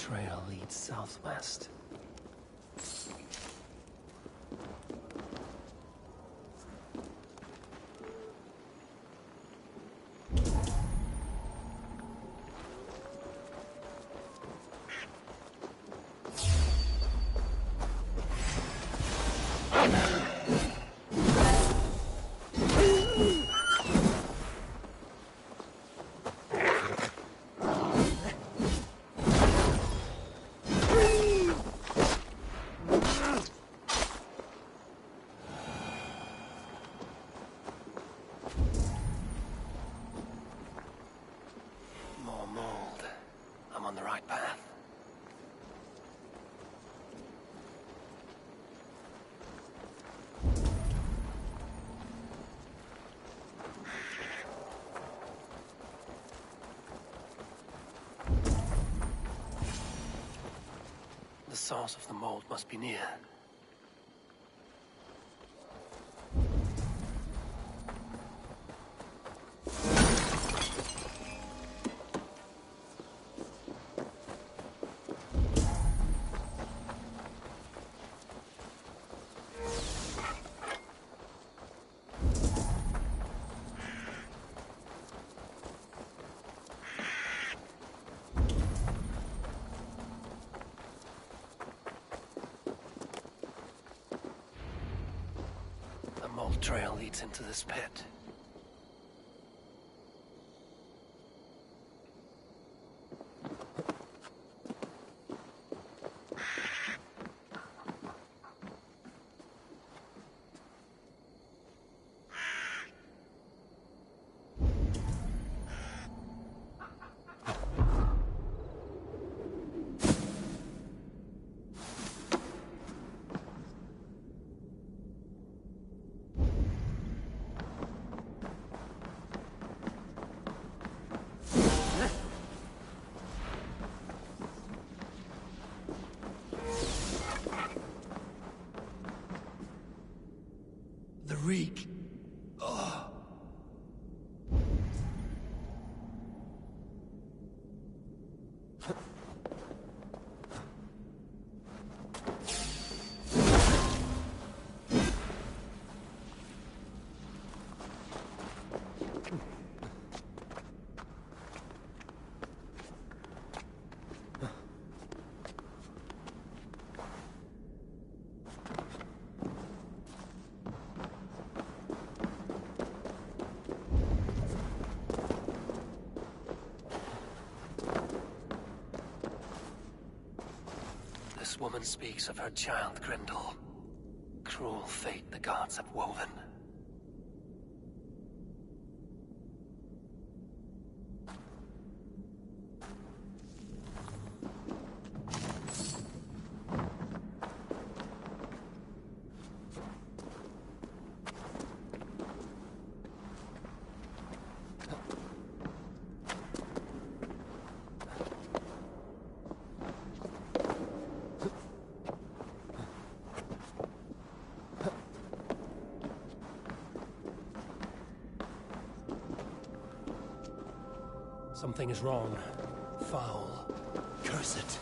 trail leads southwest. I'm on the right path. The source of the mold must be near. The mold trail leads into this pit. The reek. Oh. This woman speaks of her child, Grendel. Cruel fate the gods have woven. Something is wrong. Foul. Curse it.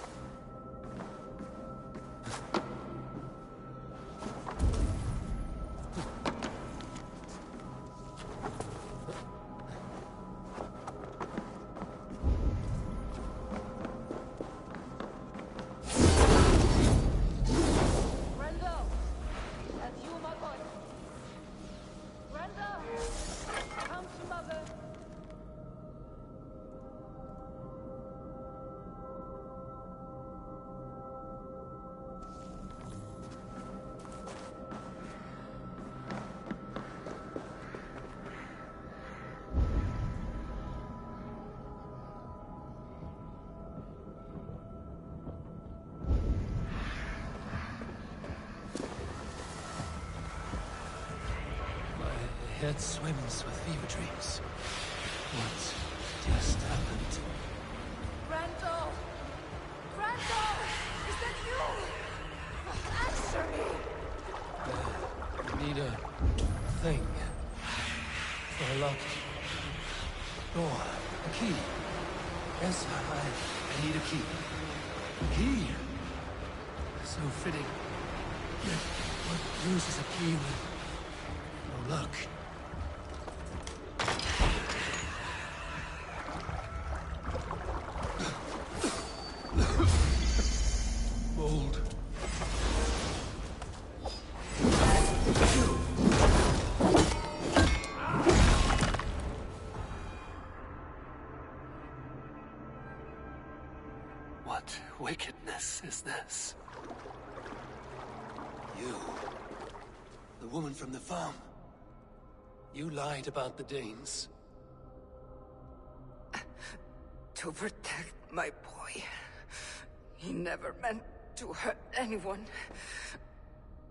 Head swims with fever dreams. What just happened? Grendel! Grendel! Is that you? Answer me! I need a thing. For a locked door. A key. Yes, I need a key. Key. So fitting. Yet, what use is a key with no luck? Mold. What wickedness is this? You, the woman from the farm. You lied about the Danes. To protect my boy. He never meant to hurt anyone.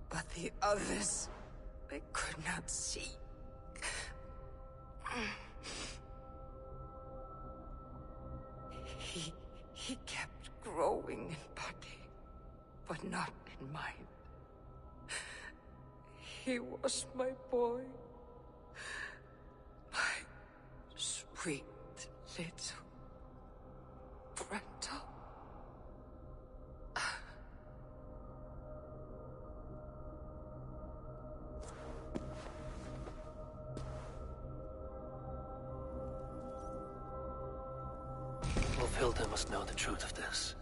But the others, they could not see. He kept growing in body, but not in mind. He was my boy. My sweet little Grendel. Hilda must know the truth of this.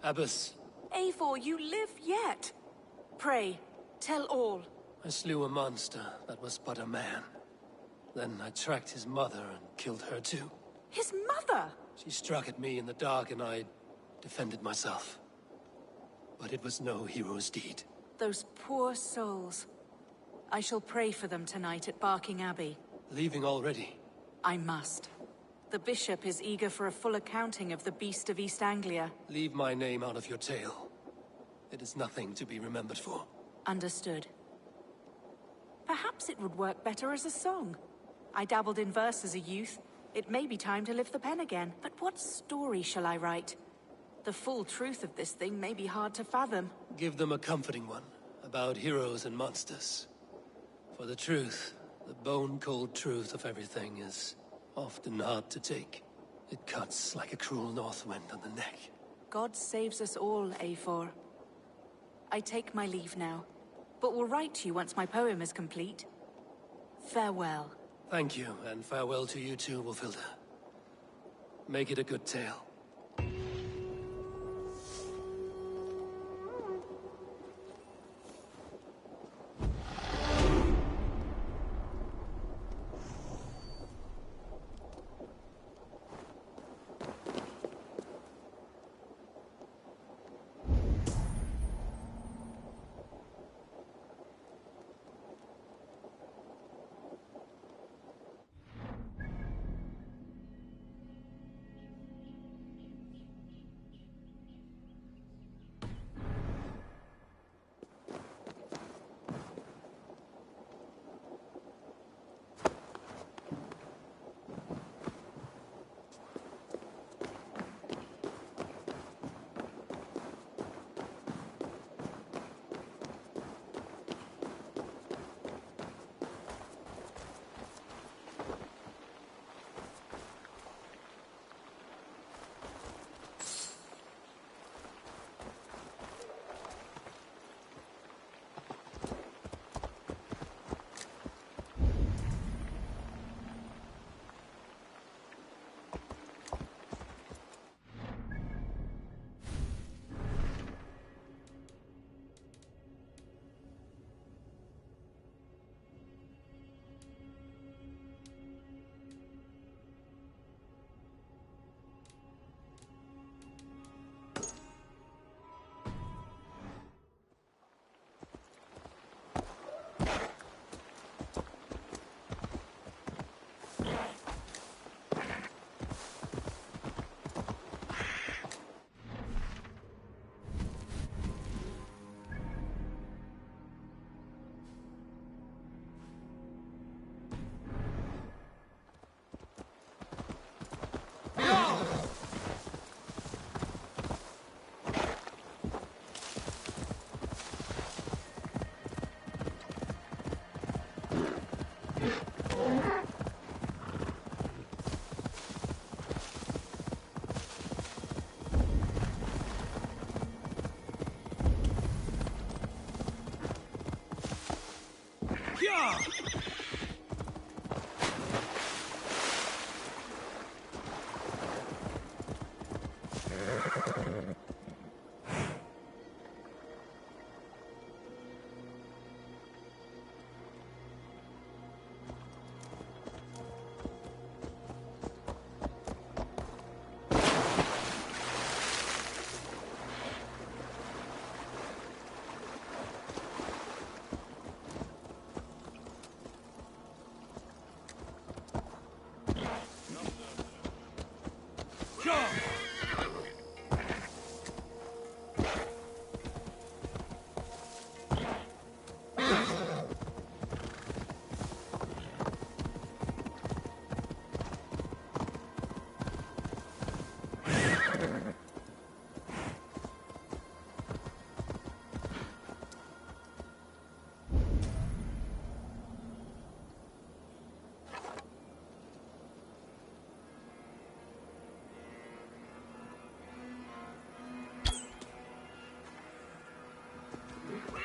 Abbess, Eivor, you live yet. Pray, tell all. I slew a monster that was but a man. Then I tracked his mother and killed her too. His mother? She struck at me in the dark and I defended myself. But it was no hero's deed. Those poor souls. I shall pray for them tonight at Barking Abbey. Leaving already? I must. The bishop is eager for a full accounting of the Beast of East Anglia. Leave my name out of your tale. It is nothing to be remembered for. Understood. Perhaps it would work better as a song. I dabbled in verse as a youth. It may be time to lift the pen again. But what story shall I write? The full truth of this thing may be hard to fathom. Give them a comforting one, about heroes and monsters. For the truth, the bone-cold truth of everything is often hard to take. It cuts like a cruel north wind on the neck. God saves us all, Eivor. I take my leave now, but will write to you once my poem is complete. Farewell. Thank you, and farewell to you too, Wolfilda. Make it a good tale.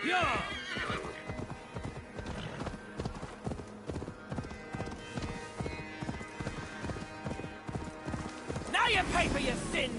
Yeah! Now you pay for your sins!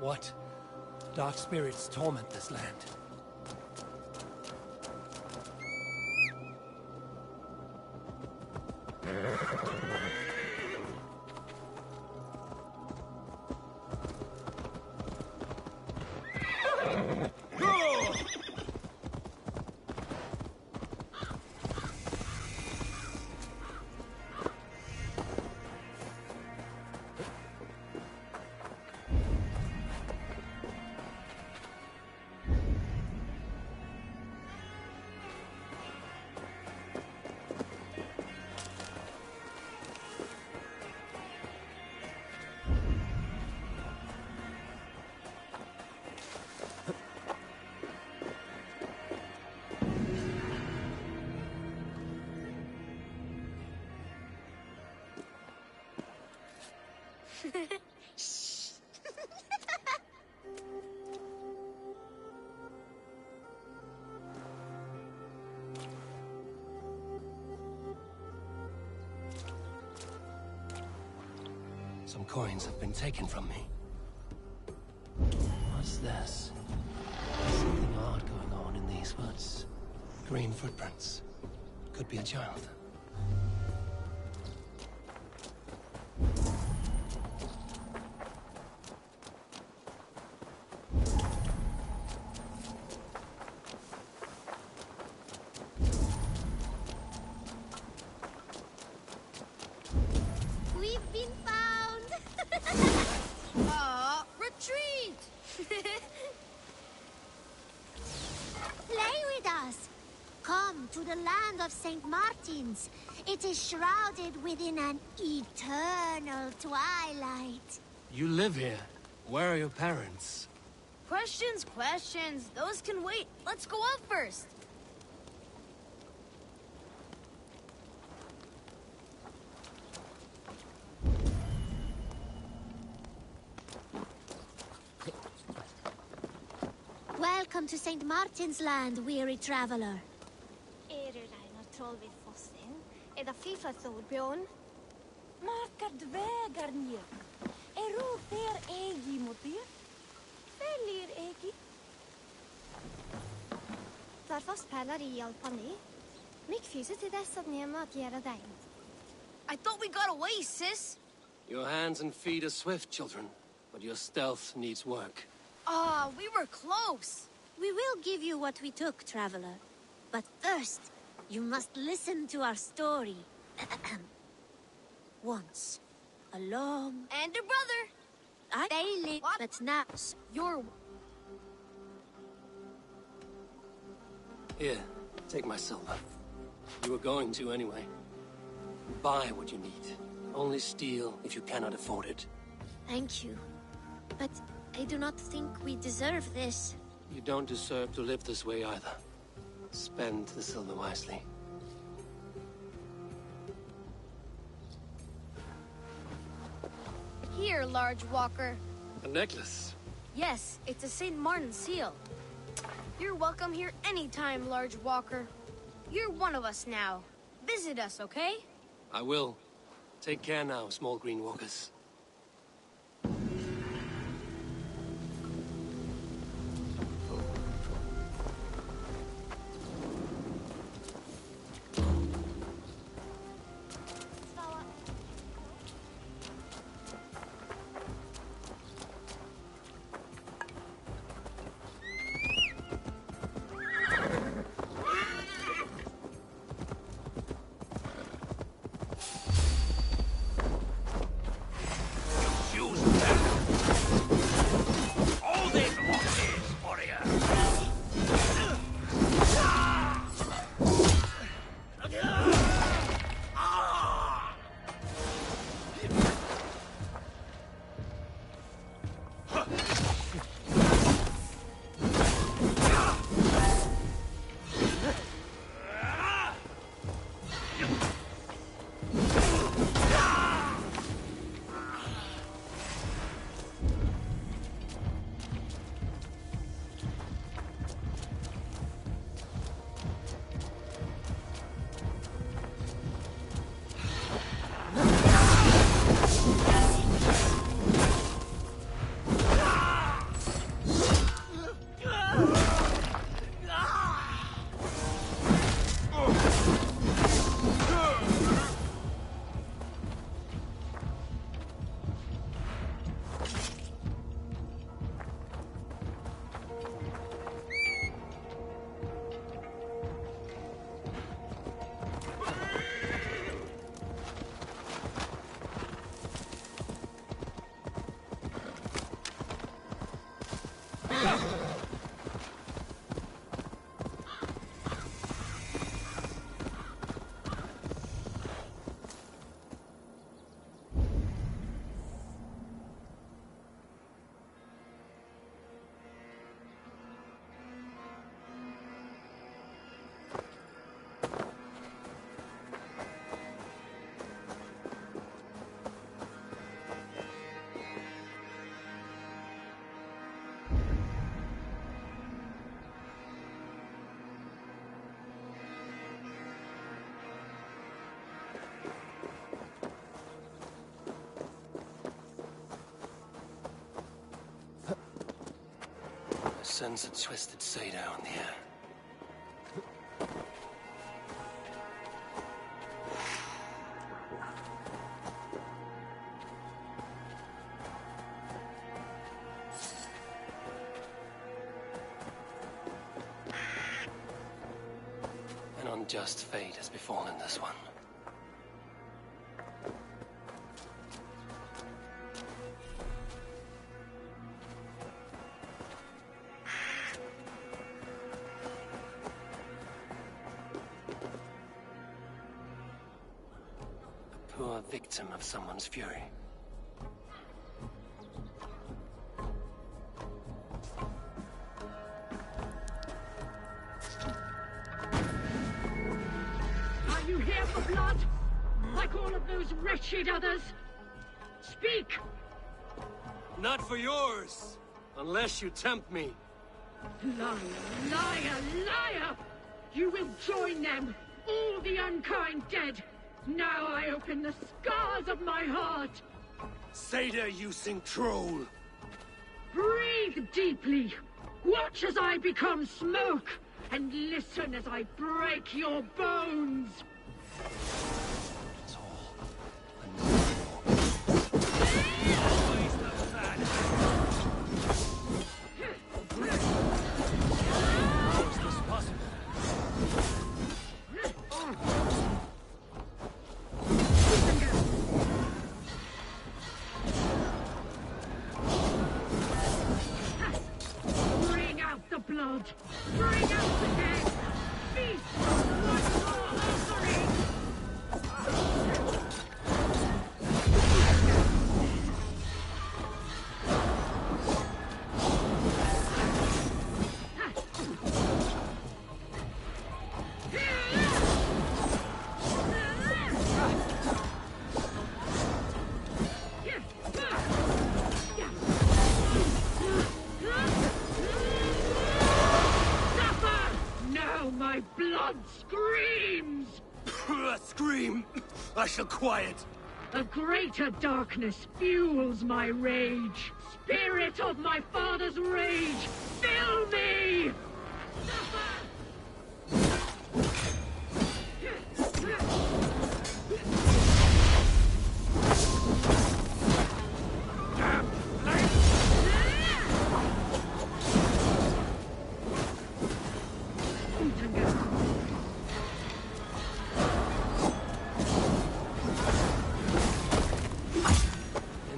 What? Dark spirits torment this land. Some coins have been taken from me. What's this? There's something odd going on in these woods. Green footprints. Could be a child. We've been found! Retreat! Play with us! Come to the land of St. Martin's. It is shrouded within an eternal twilight. You live here. Where are your parents? Questions. Those can wait. Let's go out first. Welcome to St. Martin's land, weary traveler. Regner troll vid fossen. Da FIFA Thorbjörn. Markar vägar ner. Rofer egi mot det. Följer egi. Där fast pärlar i alpani. Mycket fyset till dess att ni att göra dig. I thought we got away, sis. Your hands and feet are swift, children, but your stealth needs work. We were close. We will give you what we took, traveler. But first, you must listen to our story. Once, a long... And your brother. They live, What? but now... You're... Here, take my silver. You were going to anyway. Buy what you need. Only steal if you cannot afford it. Thank you. But I do not think we deserve this. You don't deserve to live this way either. Spend the silver wisely. Here, large walker. A necklace. Yes, it's a St. Martin seal. You're welcome here anytime, large walker. You're one of us now. Visit us, okay? I will. Take care now, small green walkers. sense a twisted Seder on the air. An unjust fate has befallen this one. Poor victim of someone's fury. Are you here for blood? Like all of those wretched others? Speak! Not for yours, unless you tempt me. Liar, liar, liar! You will join them, all the unkind dead! Now I open the scars of my heart! Seder-using troll! Breathe deeply! Watch as I become smoke! And listen as I break your bones! It's all always the bad. How is this possible? Bring out the blood! Bring out the dead! Feast on one more offering! Now my blood screams! Scream! I shall quiet. A greater darkness fuels my rage. Spirit of my father's rage, fill me!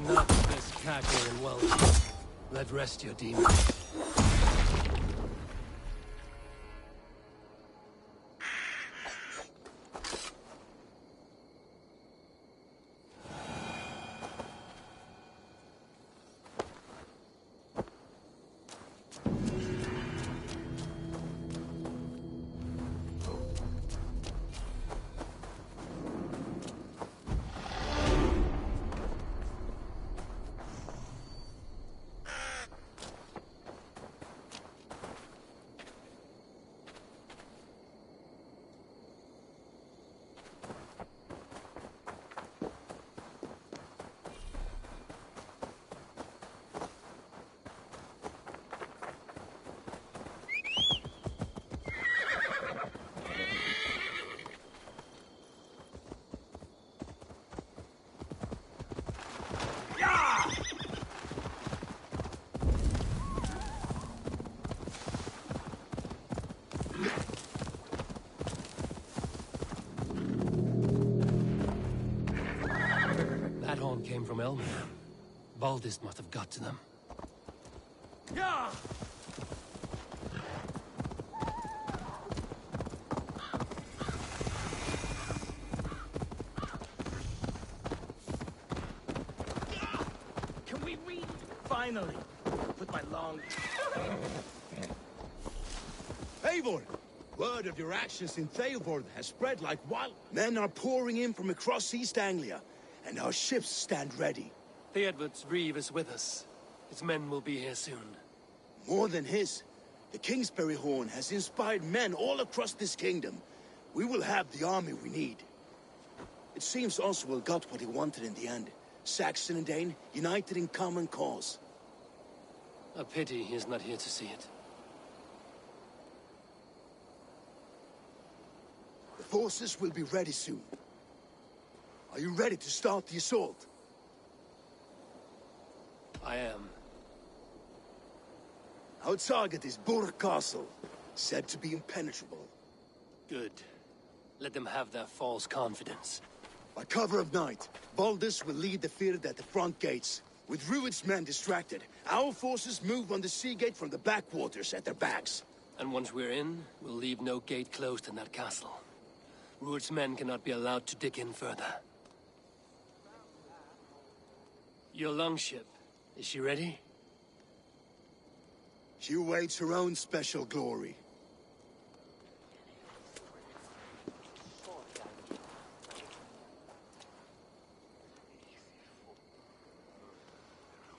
Enough of this cackling and welching. Let rest your demon. That horn came from Elmer. Baldist must have got to them. Yeah! Can we read? Finally! With my long... Eivor! Word of your actions in Theodor has spread like wild. Men are pouring in from across East Anglia, and our ships stand ready. Theodward's reeve is with us. His men will be here soon. More than his. The Kingsbury Horn has inspired men all across this kingdom. We will have the army we need. It seems Oswald got what he wanted in the end. Saxon and Dane united in common cause. A pity he is not here to see it. forces will be ready soon. Are you ready to start the assault? I am. Our target is Burg Castle, said to be impenetrable. Good. Let them have their false confidence. By cover of night, Baldus will lead the field at the front gates. With Rued's men distracted, our forces move on the sea gate from the backwaters at their backs. And once we're in, we'll leave no gate closed in that castle. Rued's men cannot be allowed to dig in further. Your longship, is she ready? She awaits her own special glory.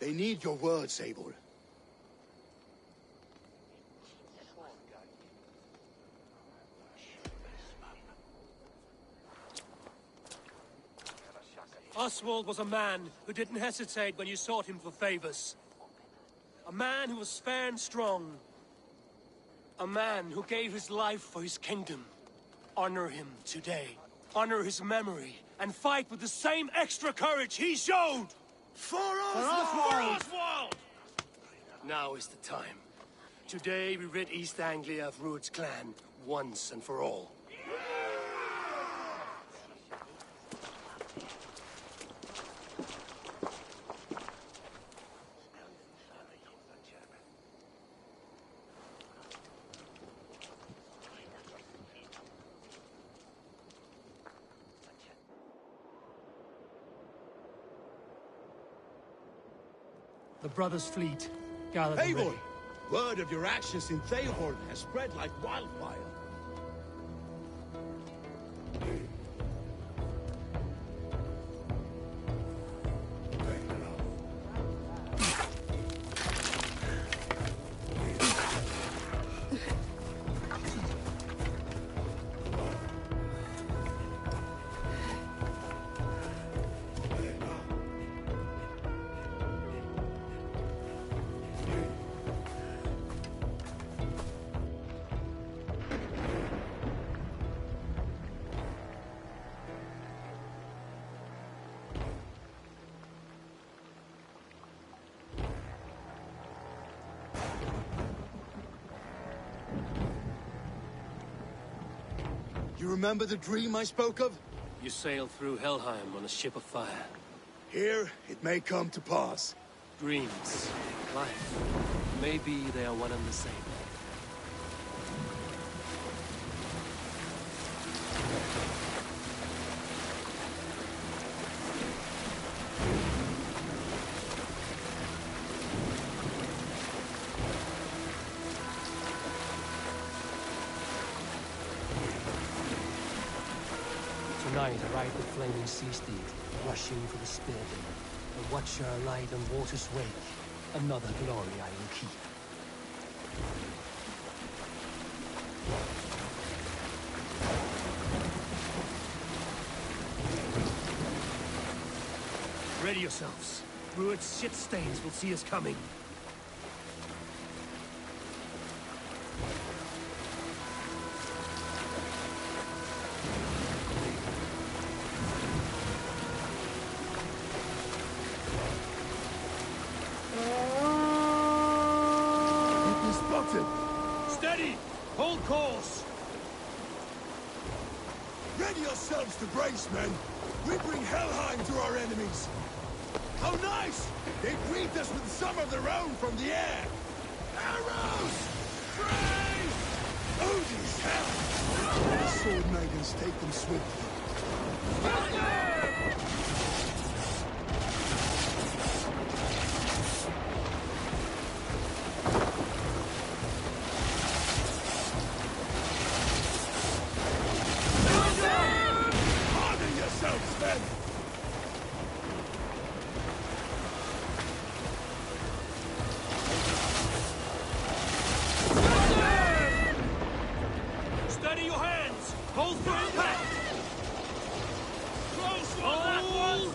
They need your words, Eivor. Oswald was a man who didn't hesitate when you sought him for favors. A man who was fair and strong. A man who gave his life for his kingdom. Honor him today. Honor his memory. And fight with the same extra courage he showed! For Oswald! Now is the time. Today we rid East Anglia of Rued's clan, once and for all. The brothers' fleet gathered Eivor! ready. Word of your actions in Theohorn has spread like wildfire. You remember the dream I spoke of? You sailed through Helheim on a ship of fire. Here, it may come to pass. Dreams, life, maybe they are one and the same. Tonight I ride the flaming sea steed, rushing for the spear bin. A watcher light on water's wake, another glory I will keep. Ready yourselves. Rued's shit stains will see us coming. Steady! Hold course! Ready yourselves to brace, men! We bring Helheim to our enemies! How nice! They greet us with some of their own from the air! Arrows! Praise! Odin's hell! The sword maidens take them swiftly. Steady your hands! Hold firm back! Close one, that one!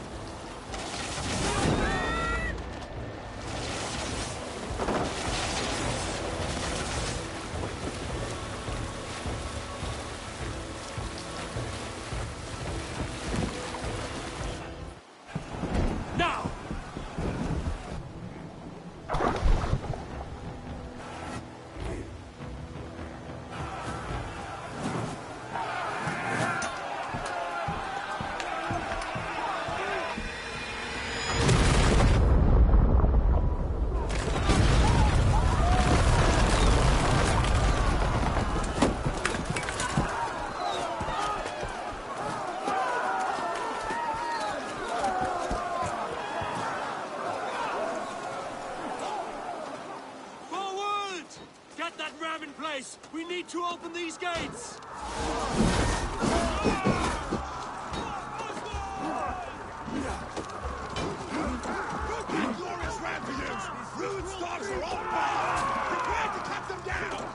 open these gates! Glorious ramparts! Ruined stocks are all power! Prepare to cut them down!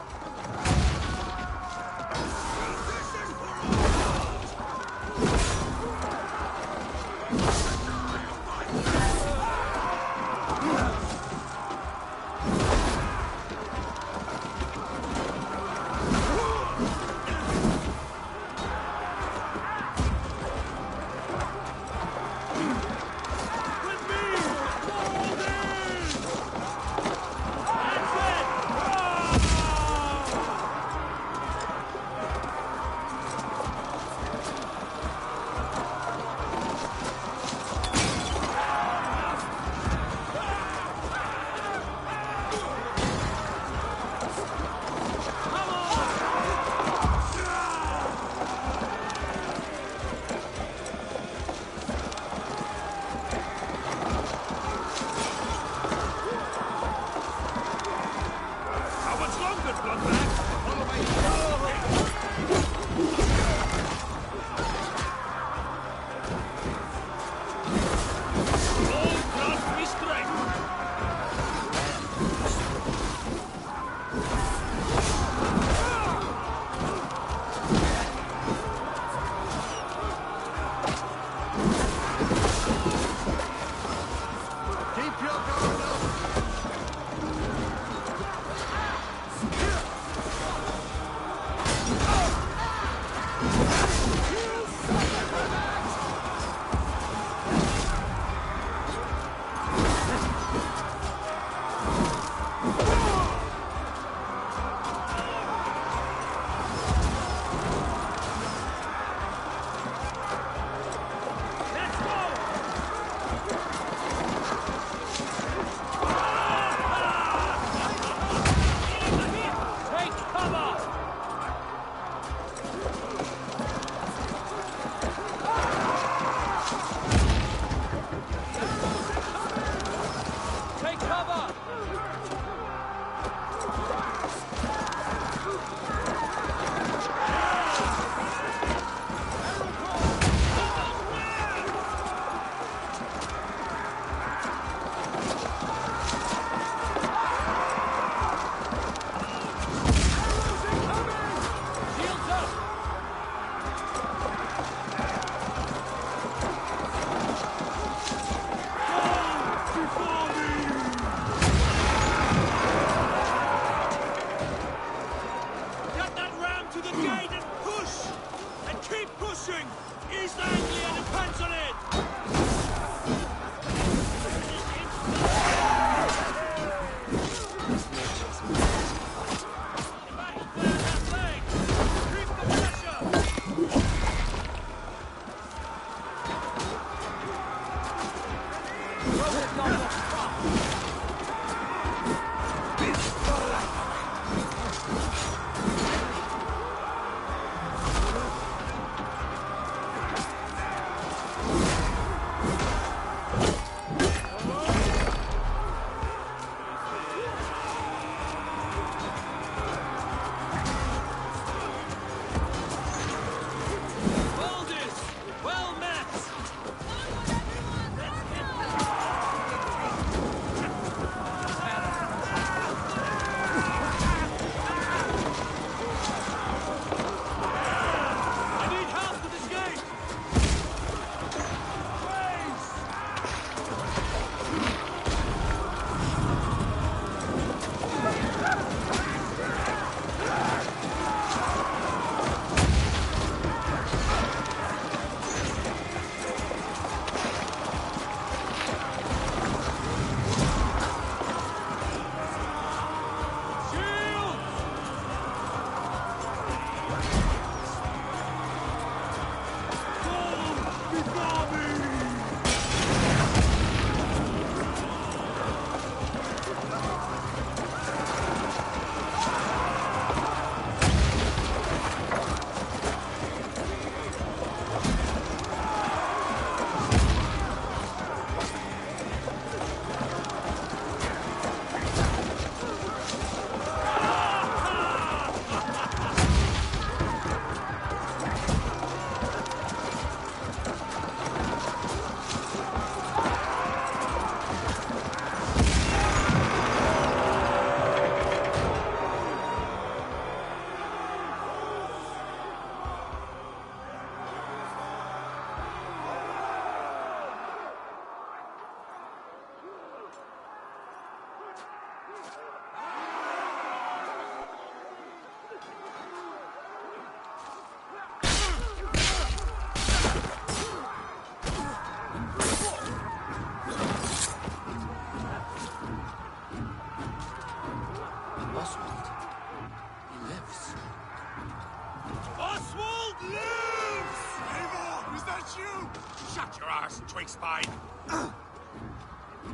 Shut your arse, twig spine!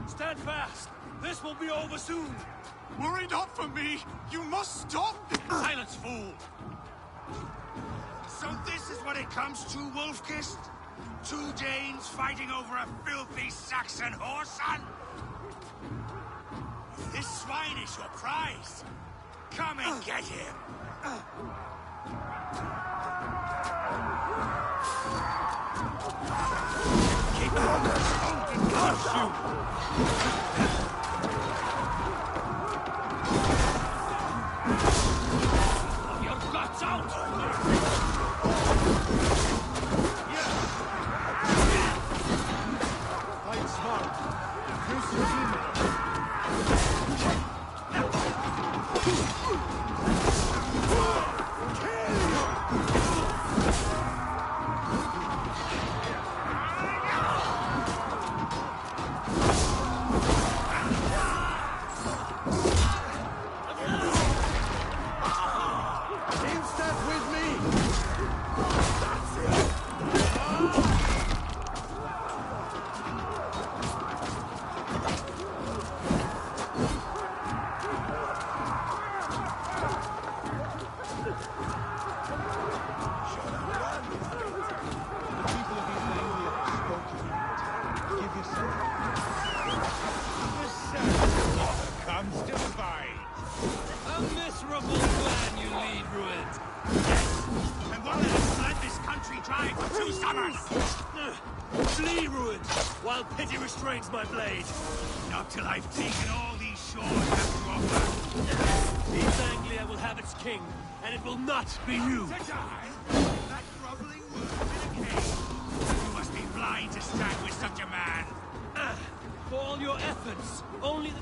Stand fast! This will be over soon! Worry not for me! You must stop! Silence, fool! So this is what it comes to, Wolf-Kissed? 2 Danes fighting over a filthy Saxon whoreson? This swine is your prize! Come and get him! Keep on holding close, you! Your guts out! Fight smart. Increase your team. Restrains my blade. Not till I've taken all these shores have to offer. East Anglia will have its king, and it will not be you. To die? That groveling worm in a cage? You must be blind to stand with such a man. For all your efforts, only the...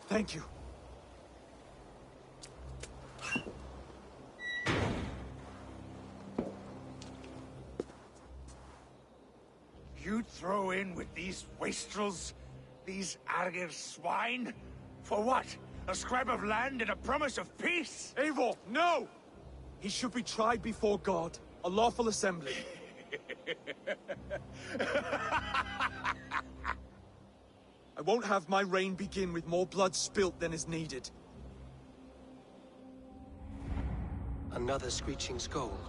Thank you. You'd throw in with these wastrels? These Argir swine? For what? A scrap of land and a promise of peace? Eivor, no! He should be tried before God, a lawful assembly. I won't have my reign begin with more blood spilt than is needed. Another screeching scold.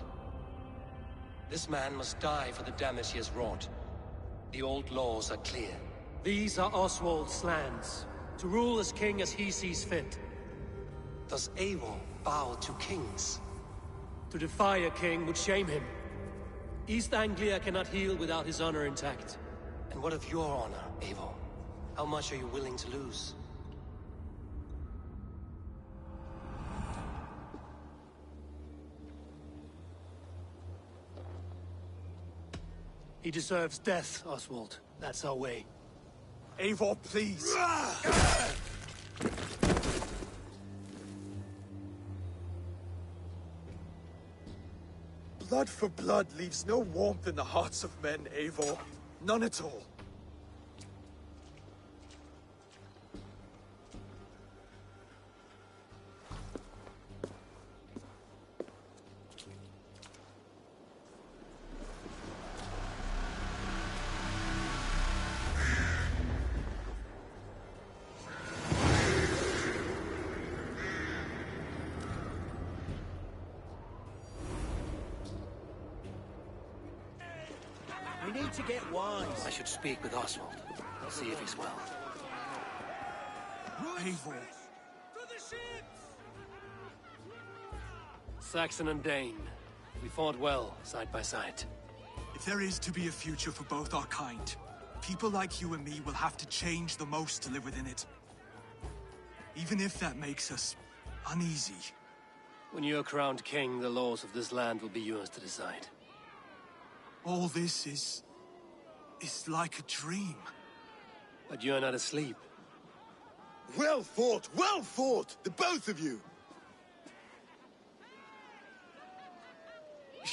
This man must die for the damage he has wrought. The old laws are clear. These are Oswald's lands, to rule as king as he sees fit. Does Eivor bow to kings? To defy a king would shame him. East Anglia cannot heal without his honor intact. And what of your honor, Eivor? How much are you willing to lose? He deserves death, Oswald. That's our way. Eivor, please. Blood for blood leaves no warmth in the hearts of men, Eivor. None at all. We need to get wise. I should speak with Oswald. I'll see if he's well. Eivor. Saxon and Dane. We fought well, side by side. If there is to be a future for both our kind, people like you and me will have to change the most to live within it. Even if that makes us uneasy. When you're crowned king, the laws of this land will be yours to decide. All this is like a dream. But you're not asleep. Well fought, the both of you!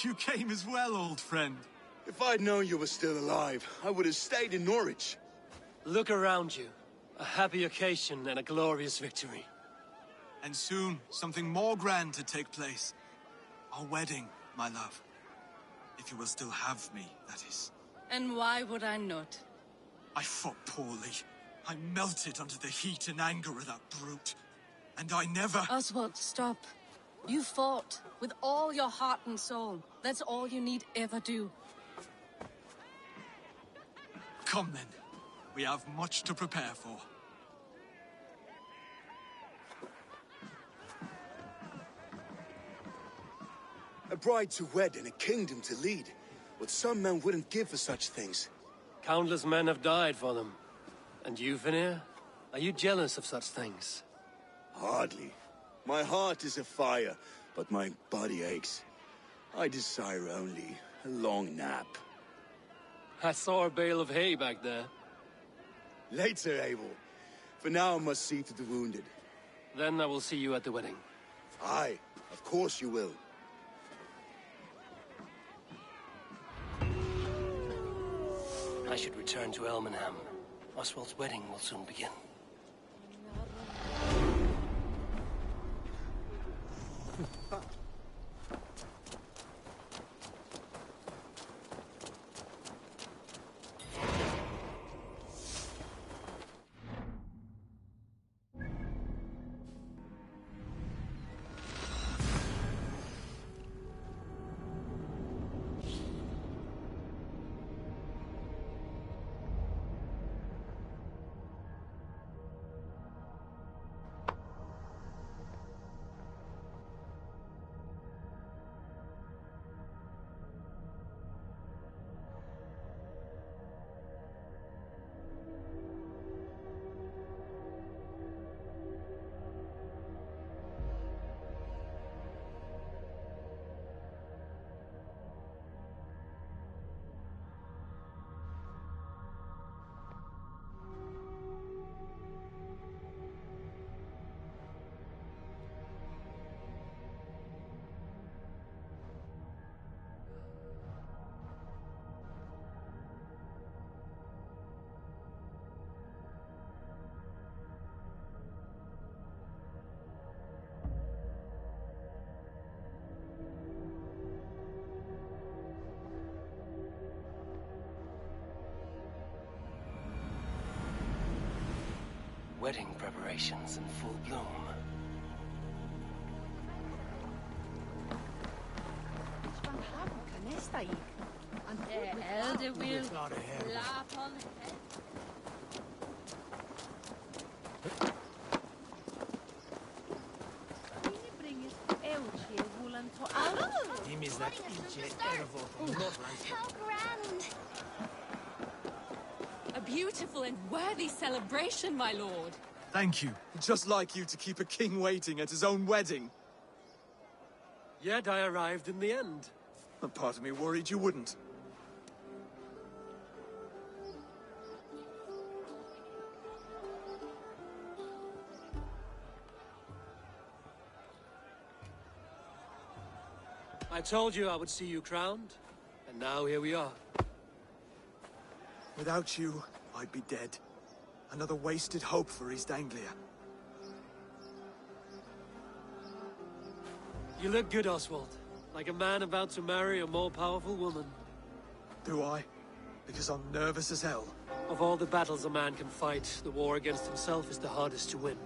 You came as well, old friend. If I'd known you were still alive, I would have stayed in Norwich. Look around you. A happy occasion and a glorious victory. And soon, something more grand to take place. Our wedding, my love. If you will still have me, that is. And why would I not? I fought poorly. I melted under the heat and anger of that brute. And I never... Oswald, stop. You fought with all your heart and soul. That's all you need ever do. Come then. We have much to prepare for. A bride to wed and a kingdom to lead. What some men wouldn't give for such things. Countless men have died for them. And you, Vanir? Are you jealous of such things? Hardly. My heart is afire, but my body aches. I desire only a long nap. I saw a bale of hay back there. Later, Abel. For now I must see to the wounded. Then I will see you at the wedding. Aye, of course you will. I should return to Elmenham. Oswald's wedding will soon begin. Wedding preparations in full bloom. Elder will How grand! a beautiful and worthy celebration, my lord. Thank you. Just like you to keep a king waiting at his own wedding. Yet I arrived in the end. A part of me worried you wouldn't. I told you I would see you crowned, and now here we are. Without you, I'd be dead. Another wasted hope for East Anglia. You look good, Oswald. Like a man about to marry a more powerful woman. Do I? Because I'm nervous as hell. Of all the battles a man can fight, the war against himself is the hardest to win.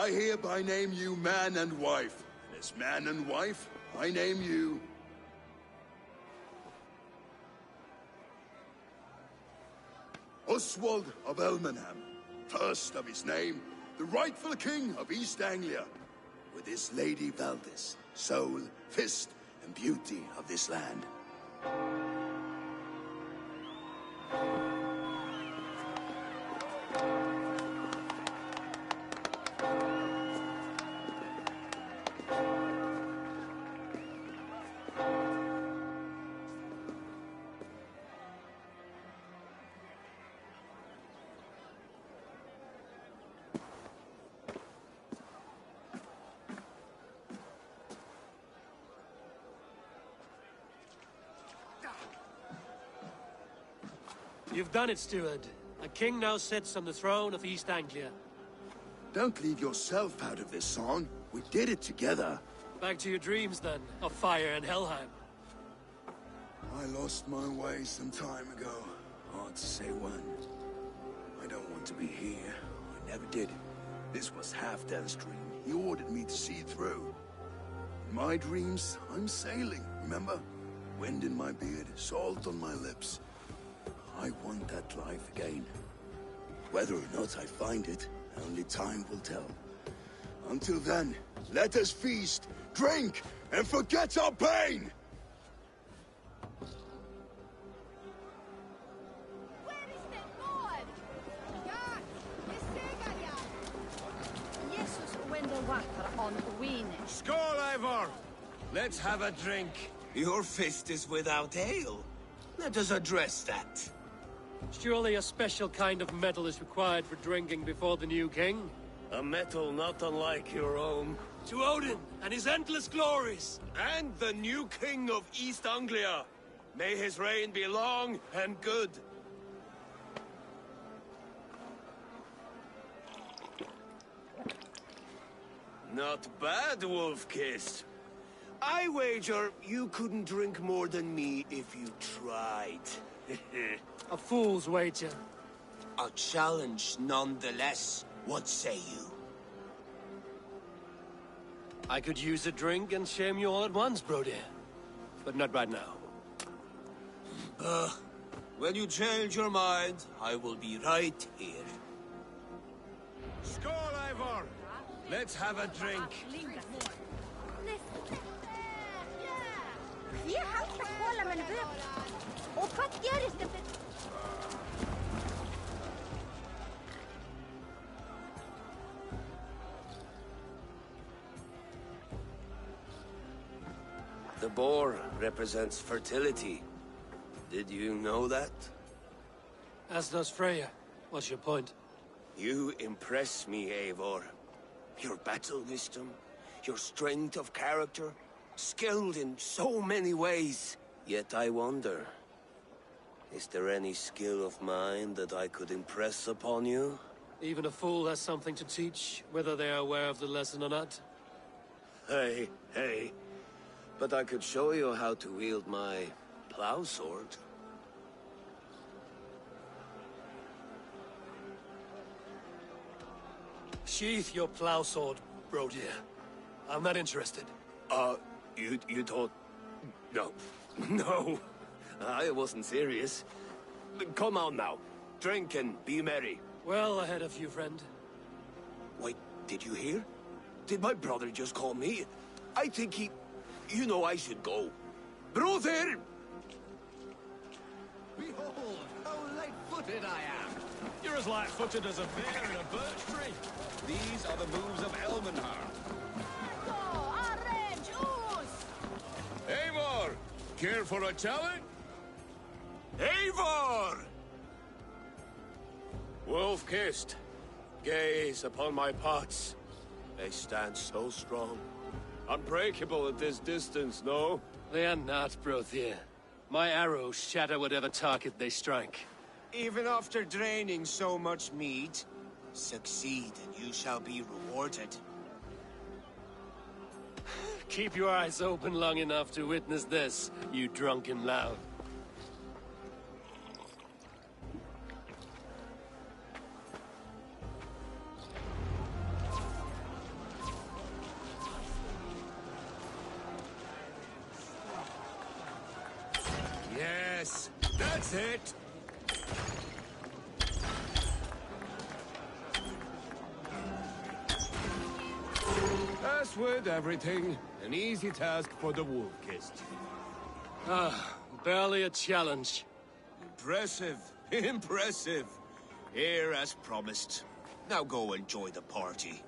I hereby name you man and wife. And as man and wife, I name you... Oswald of Elmenham, first of his name, the rightful king of East Anglia, with his lady Valdis, soul, fist, and beauty of this land. You've done it, steward. A king now sits on the throne of East Anglia. Don't leave yourself out of this song. We did it together. Back to your dreams, then, of fire and Helheim. I lost my way some time ago. Hard to say when. I don't want to be here. I never did. This was Halfdan's dream. He ordered me to see through. In my dreams, I'm sailing, remember? Wind in my beard, salt on my lips. I want that life again. Whether or not I find it, only time will tell. Until then, let us feast, drink, and forget our pain! Skål, Eivor! Let's have a drink. Your fist is without ale. Let us address that. Surely a special kind of metal is required for drinking before the new king? A metal not unlike your own. To Odin and his endless glories! And the new king of East Anglia. May his reign be long and good. Not bad, Wolf-Kissed. I wager you couldn't drink more than me if you tried. A fool's wager. A challenge nonetheless. What say you? I could use a drink and shame you all at once, bro dear. But not right now. When you change your mind, I will be right here. Skål, Eivor! Let's have a drink. The boar represents fertility. Did you know that? As does Freya. What's your point? You impress me, Eivor. Your battle wisdom, your strength of character, skilled in so many ways. Yet I wonder, is there any skill of mine that I could impress upon you? Even a fool has something to teach, whether they are aware of the lesson or not. Hey. But I could show you how to wield my plow sword. Sheath your plow sword, bro dear. I'm not interested. You thought... No, I wasn't serious. Come on now, drink and be merry. Well ahead of you, friend. Wait, did you hear? Did my brother just call me? I think he... You know I should go. Brother! Behold, how light-footed I am. You're as light-footed as a bear in a birch tree. These are the moves of Elmenhar. Eivor! Care for a challenge? Eivor! Wolf-Kissed, gaze upon my pots. They stand so strong. Unbreakable at this distance, no? They are not, bro dear. My arrows shatter whatever target they strike. Even after draining so much meat, succeed and you shall be rewarded. Keep your eyes open long enough to witness this, you drunken lout. That's it. As with everything, an easy task for the Wolf-Kissed. Ah, barely a challenge. Impressive, impressive. Here as promised. Now go enjoy the party.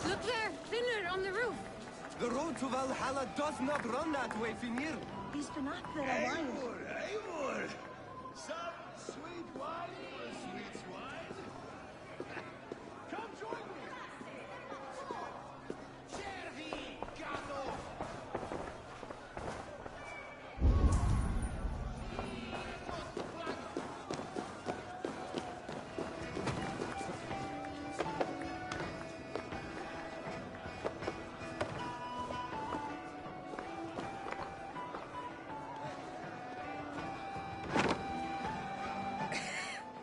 Look there! Finler on the roof! The road to Valhalla does not run that way, Finir. He's been up there a while. Eivor! Some sweet wine for a sweet swine? Come join me!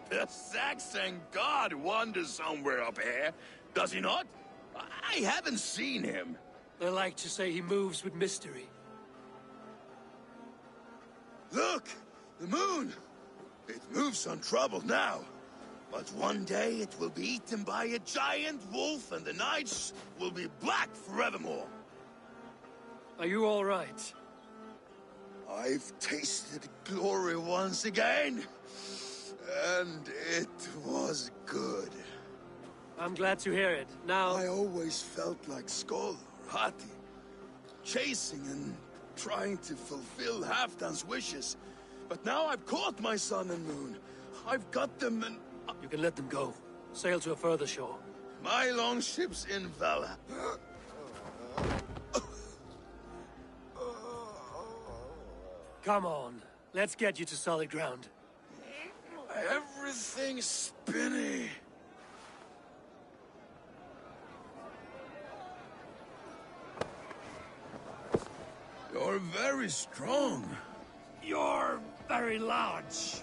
The Saxon god wanders somewhere up here, does he not? I haven't seen him. They like to say he moves with mystery. Look! The moon! It moves untroubled now. But one day it will be eaten by a giant wolf and the nights will be black forevermore. Are you all right? I've tasted glory once again. And it was good. I'm glad to hear it. Now... I always felt like Skoll or Hati, chasing and trying to fulfill Halfdan's wishes. But now I've caught my sun and moon. I've got them and... You can let them go. Sail to a further shore. My longship's in Valhalla. Come on. Let's get you to solid ground. Everything's spinny. You're very strong. You're very large.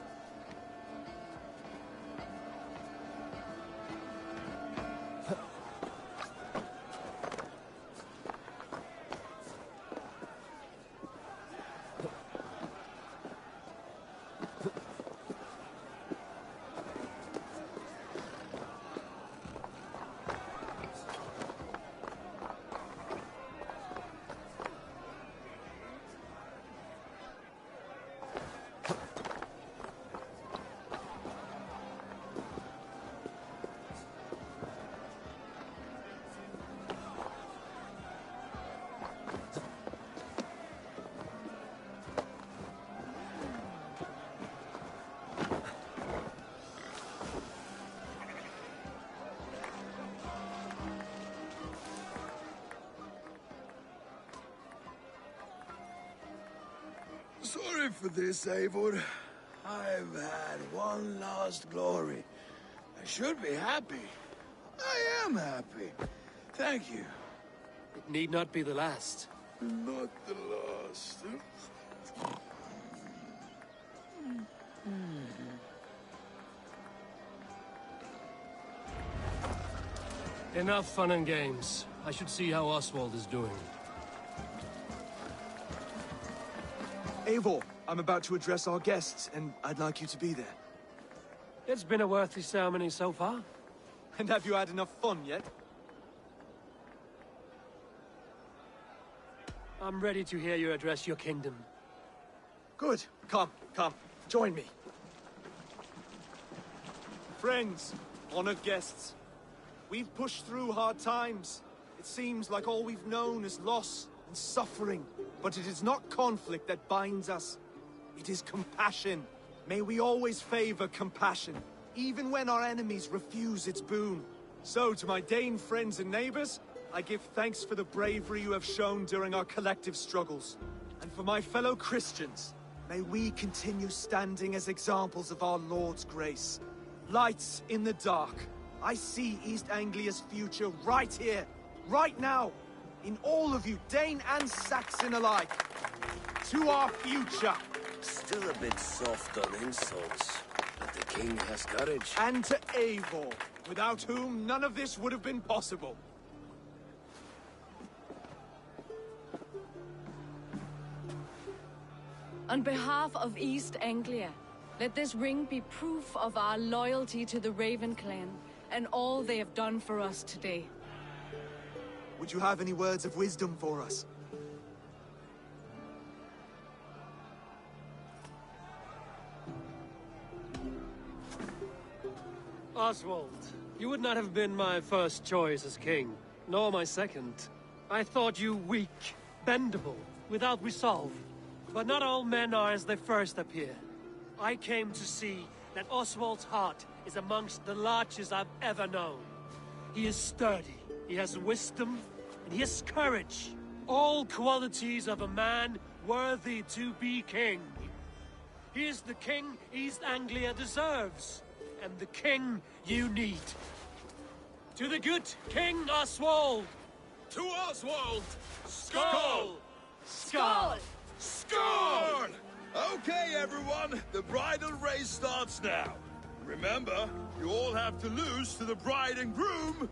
Sorry for this, Eivor. I've had one last glory. I should be happy. I am happy. Thank you. It need not be the last. Not the last. Enough fun and games. I should see how Oswald is doing. Eivor, I'm about to address our guests, and I'd like you to be there. It's been a worthy ceremony so far. And have you had enough fun yet? I'm ready to hear you address your kingdom. Good. Come. Join me. Friends, honored guests. We've pushed through hard times. It seems like all we've known is loss and suffering. But it is not conflict that binds us. It is compassion. May we always favor compassion, even when our enemies refuse its boon. So, to my Dane friends and neighbors, I give thanks for the bravery you have shown during our collective struggles. And for my fellow Christians, may we continue standing as examples of our Lord's grace. Lights in the dark. I see East Anglia's future right here, right now. In all of you, Dane and Saxon alike. To our future, Still a bit soft on insults, but the king has courage. And to Eivor, without whom none of this would have been possible. On behalf of East Anglia, let this ring be proof of our loyalty to the Raven clan and all they have done for us today. Would you have any words of wisdom for us? Oswald, you would not have been my first choice as king, nor my second. I thought you weak, bendable, without resolve. But not all men are as they first appear. I came to see that Oswald's heart is amongst the largest I've ever known. He is sturdy, he has wisdom, and he has courage. All qualities of a man worthy to be king. He is the king East Anglia deserves, and the king you need. To the good King Oswald! To Oswald! Skull! Skull! Scorn! Okay, everyone, the bridal race starts now. Remember, you all have to lose to the bride and groom.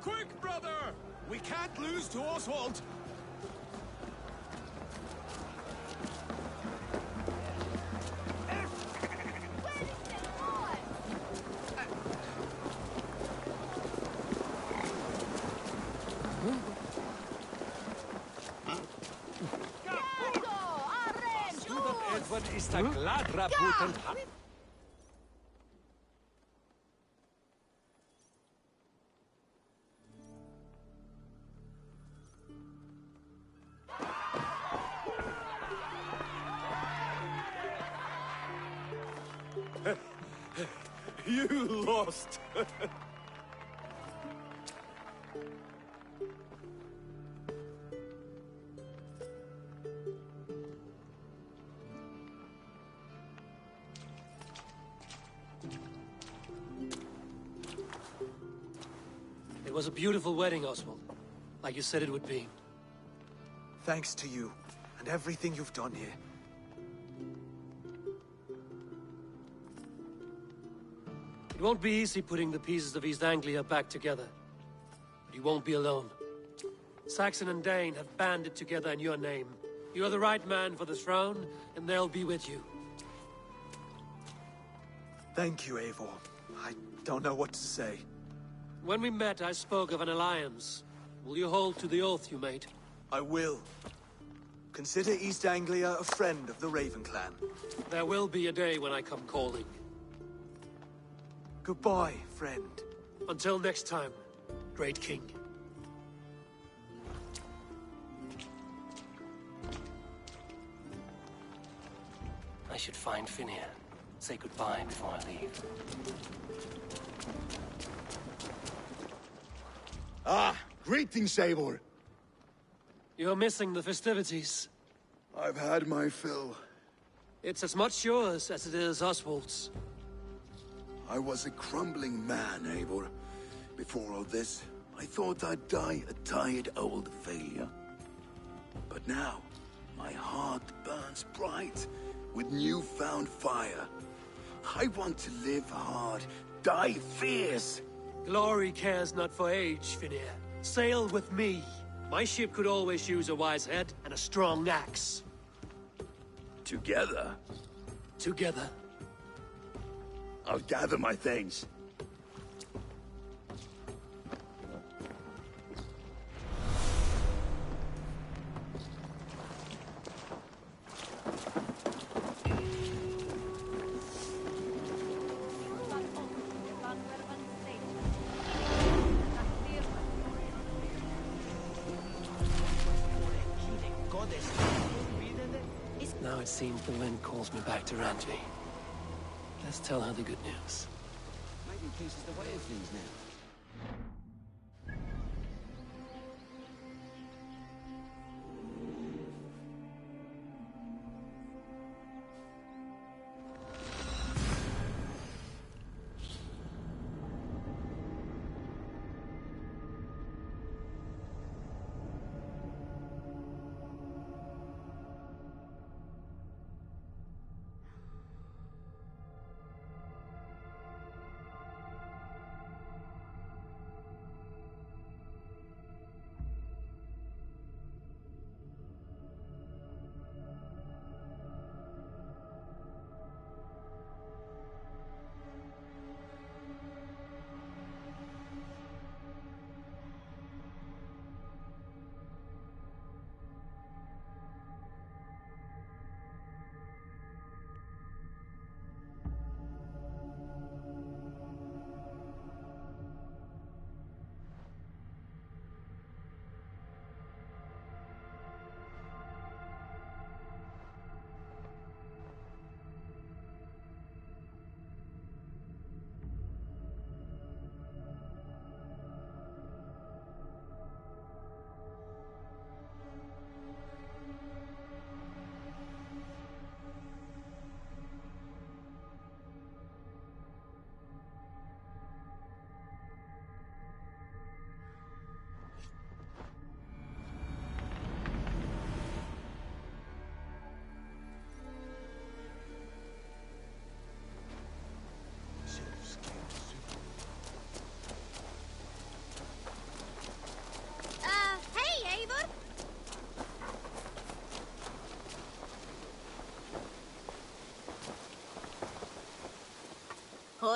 Quick, brother! We can't lose to Oswald. Edward ist ein gladrer Potentat. You lost! It was a beautiful wedding, Oswald. Like you said it would be. Thanks to you, and everything you've done here. It won't be easy putting the pieces of East Anglia back together. But you won't be alone. Saxon and Dane have banded together in your name. You're the right man for the throne, and they'll be with you. Thank you, Eivor. I don't know what to say. When we met, I spoke of an alliance. Will you hold to the oath you made? I will. Consider East Anglia a friend of the Raven clan. There will be a day when I come calling. Goodbye, friend. Until next time, great king. I should find Finir. Say goodbye before I leave. Ah, greetings, Eivor. You're missing the festivities. I've had my fill. It's as much yours as it is Oswald's. I was a crumbling man, Eivor. Before all this, I thought I'd die a tired old failure. But now, my heart burns bright with newfound fire. I want to live hard, die fierce. Glory cares not for age, Finir. Sail with me. My ship could always use a wise head and a strong axe. Together? Together. I'll gather my things. Now it seems the wind calls me back to Randvi. Let's tell her the good news. Maybe peace is the way of things now.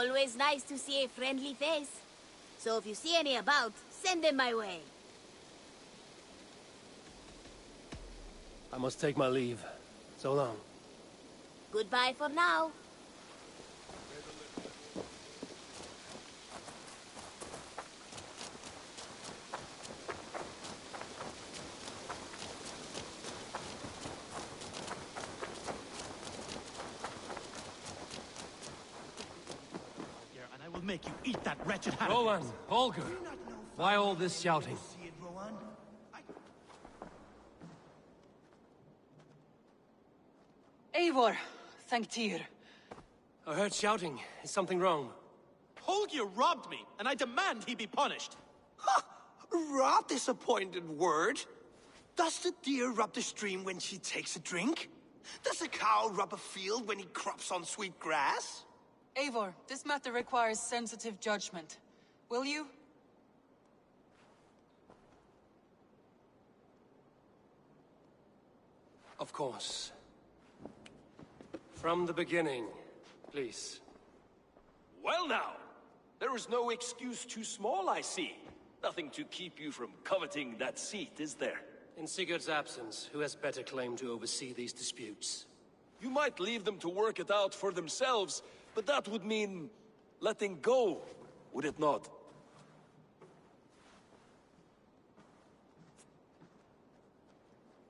Always nice to see a friendly face. So if you see any about, send them my way. I must take my leave. So long. Goodbye for now. And I will make you eat that wretched hat. Rowan, Holger, why all this shouting? Eivor, thank Tyr. I heard shouting. Is something wrong? Holger robbed me, and I demand he be punished. Ha! Raw disappointed word. Does the deer rub the stream when she takes a drink? Does a cow rub a field when he crops on sweet grass? Eivor, this matter requires sensitive judgment. Will you? Of course. From the beginning, please. Well now, there is no excuse too small, I see. Nothing to keep you from coveting that seat, is there? In Sigurd's absence, who has better claim to oversee these disputes? You might leave them to work it out for themselves, but that would mean letting go, would it not?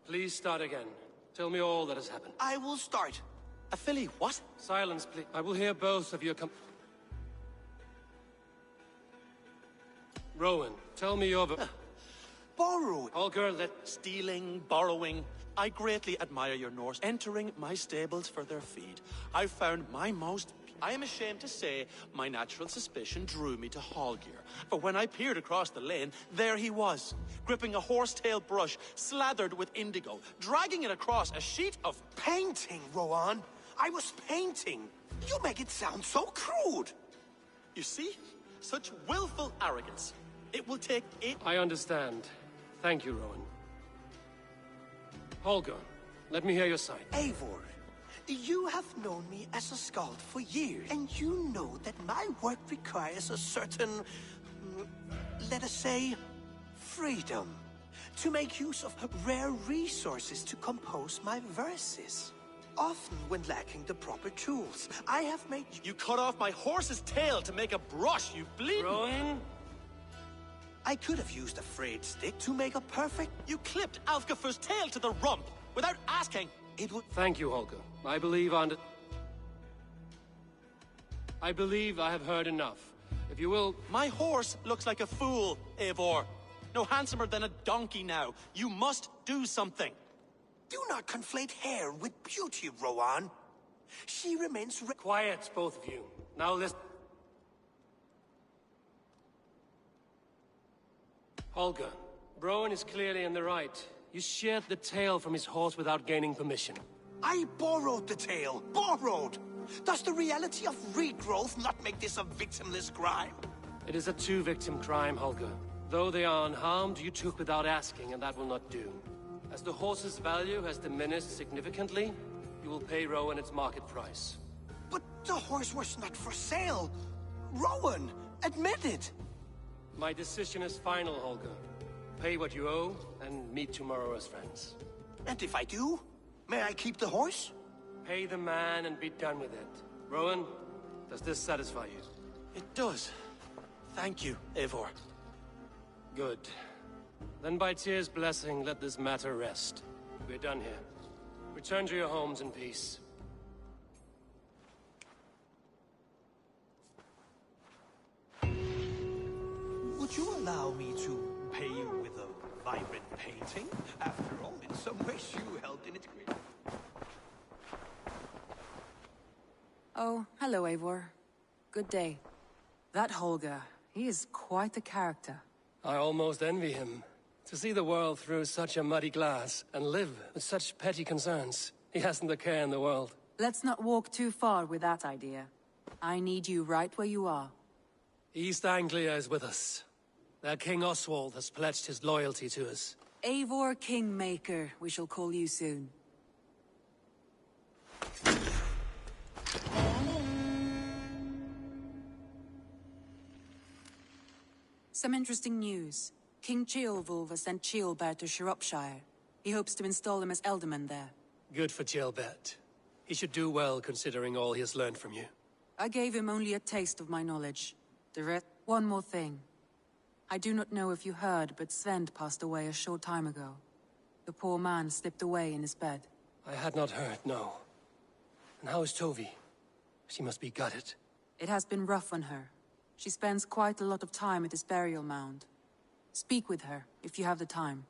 Please start again. Tell me all that has happened. I will start. A filly, what? Silence, please. I will hear both of your Rowan, tell me your borrowing. Holger, Stealing, borrowing. I greatly admire your Norse entering my stables for their feed. I found my most... I am ashamed to say my natural suspicion drew me to Hallgeir. For when I peered across the lane, there he was, gripping a horsetail brush slathered with indigo, dragging it across a sheet of... Painting, Rowan. I was painting. You make it sound so crude. You see? Such willful arrogance. It will take 8... I understand. Thank you, Rowan. Holger, let me hear your side. Eivor, you have known me as a skald for years, and you know that my work requires a certain, let us say, freedom, to make use of rare resources to compose my verses. Often when lacking the proper tools, I have made... You cut off my horse's tail to make a brush, you bleeding... Rowan? I could have used a frayed stick to make a perfect... You clipped Alfgafur's tail to the rump, without asking. It would... Thank you, Holger. I believe I have heard enough. If you will... My horse looks like a fool, Eivor. No handsomer than a donkey now. You must do something. Do not conflate hair with beauty, Rowan. She remains... Quiet, both of you. Now listen... Holger, Rowan is clearly in the right. You sheared the tail from his horse without gaining permission. I borrowed the tail. Borrowed! Does the reality of regrowth not make this a victimless crime? It is a two-victim crime, Holger. Though they are unharmed, you took without asking, and that will not do. As the horse's value has diminished significantly, you will pay Rowan its market price. But the horse was not for sale. Rowan, admit it. My decision is final, Holger. Pay what you owe, and meet tomorrow as friends. And if I do, may I keep the horse? Pay the man and be done with it. Rowan, does this satisfy you? It does. Thank you, Eivor. Good. Then by Tyr's blessing, let this matter rest. We're done here. Return to your homes in peace. Would you allow me to pay you with a vibrant painting? After all, in some ways you helped in its creation. Oh, hello, Eivor. Good day. That Holger, he is quite the character. I almost envy him. To see the world through such a muddy glass, and live with such petty concerns. He hasn't a care in the world. Let's not walk too far with that idea. I need you right where you are. East Anglia is with us. Their King Oswald has pledged his loyalty to us. Eivor Kingmaker, we shall call you soon. Some interesting news. King Ceolwulf has sent Ceolbert to Shropshire. He hopes to install him as Elderman there. Good for Ceolbert. He should do well considering all he has learned from you. I gave him only a taste of my knowledge. One more thing. I do not know if you heard, but Svend passed away a short time ago. The poor man slipped away in his bed. I had not heard, no. And how is Tovi? She must be gutted. It has been rough on her. She spends quite a lot of time at his burial mound. Speak with her, if you have the time.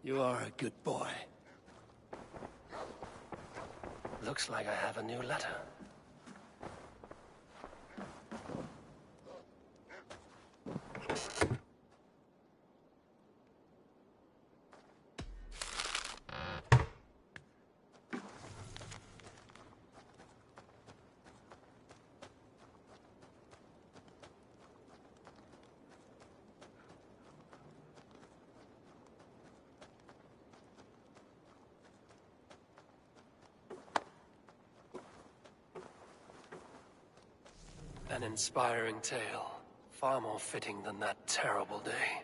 You are a good boy. Looks like I have a new letter. An inspiring tale. Far more fitting than that terrible day.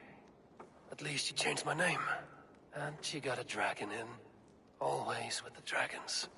At least she changed my name. And she got a dragon in. Always with the dragons.